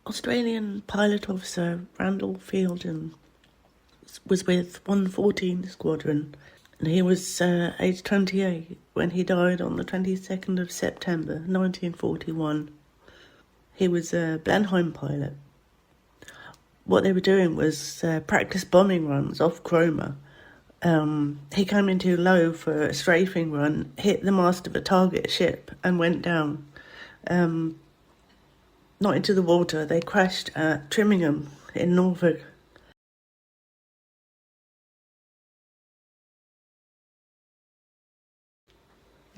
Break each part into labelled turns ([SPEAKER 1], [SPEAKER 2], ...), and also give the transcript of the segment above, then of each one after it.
[SPEAKER 1] Australian pilot officer Randall Fielden was with 114 Squadron, and he was aged 28 when he died on the 22nd of September 1941. He was a Blenheim pilot. What they were doing was practice bombing runs off Cromer. He came in too low for a strafing run, hit the mast of a target ship and went down. Not into the water. They crashed at Trimmingham in Norfolk.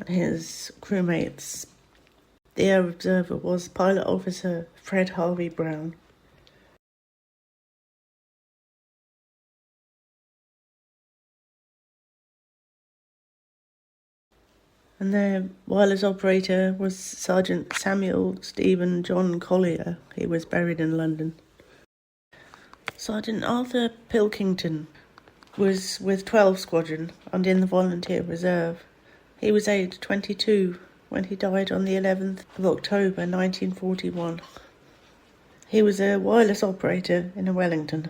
[SPEAKER 1] His crewmates. The air observer was pilot officer Fred Harvey Brown. And the wireless operator was Sergeant Samuel Stephen John Collier. He was buried in London. Sergeant Arthur Pilkington was with 12 Squadron and in the Volunteer Reserve. He was aged 22 when he died on the 11th of October 1941. He was a wireless operator in Wellington.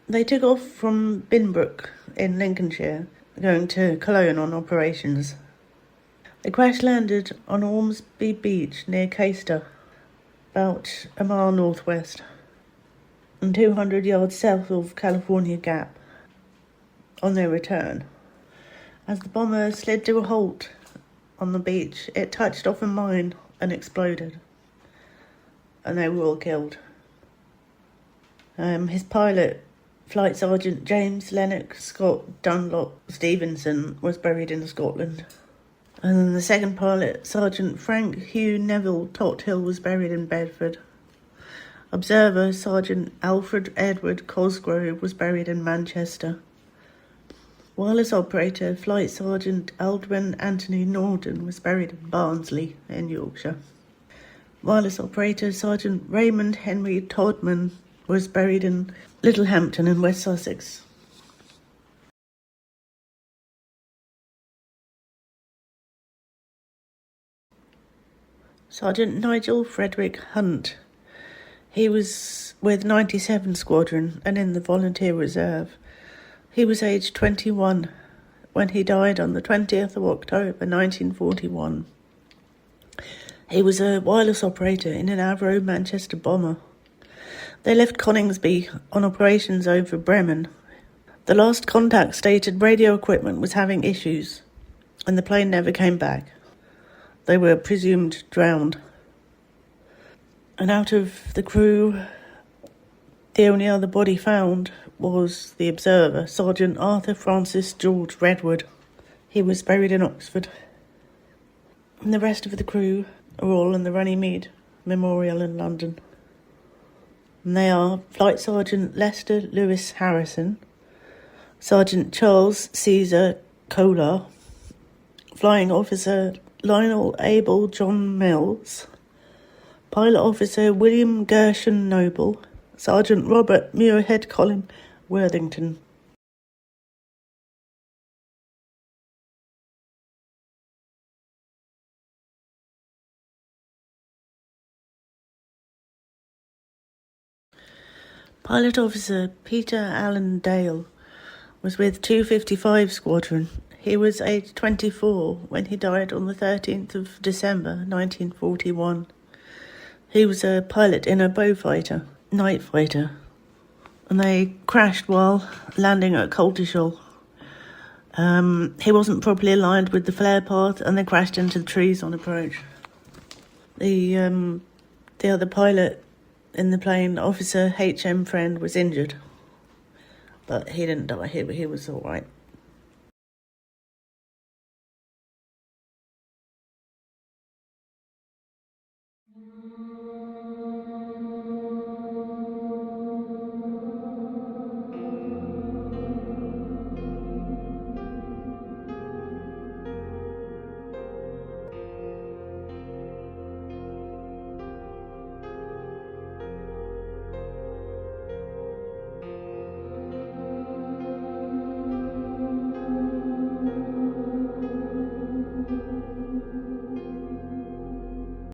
[SPEAKER 1] They took off from Binbrook in Lincolnshire, going to Cologne on operations. They crash-landed on Ormsby Beach near Caister, about a mile northwest, and 200 yards south of California Gap. On their return, as the bomber slid to a halt on the beach, it touched off a mine and exploded, and they were all killed. His pilot, Flight Sergeant James Lennox Scott Dunlop Stevenson, was buried in Scotland. And then the second pilot, Sergeant Frank Hugh Neville Tothill, was buried in Bedford. Observer Sergeant Alfred Edward Cosgrove was buried in Manchester. Wireless operator Flight Sergeant Aldwin Anthony Norden was buried in Barnsley in Yorkshire. Wireless operator Sergeant Raymond Henry Todman was buried in Littlehampton in West Sussex. Sergeant Nigel Frederick Hunt. He was with 97 Squadron and in the Volunteer Reserve. He was aged 21 when he died on the 20th of October 1941. He was a wireless operator in an Avro Manchester bomber. They left Coningsby on operations over Bremen. The last contact stated radio equipment was having issues, and the plane never came back. They were presumed drowned. And out of the crew, the only other body found was the observer, Sergeant Arthur Francis George Redwood. He was buried in Oxford. And the rest of the crew are all in the Runnymede Memorial in London. And they are Flight Sergeant Lester Lewis Harrison, Sergeant Charles Caesar Kolar, Flying Officer Lionel Abel John Mills, Pilot Officer William Gershon Noble, Sergeant Robert Muirhead Colin Worthington. Pilot Officer Peter Allen Dale was with 255 Squadron. He was aged 24 when he died on the 13th of December 1941. He was a pilot in a Beaufighter, night fighter, and they crashed while landing at Coltishall. He wasn't properly aligned with the flare path and they crashed into the trees on approach. The other pilot in the plane, Officer H.M. Friend, was injured, but he didn't die. He was all right.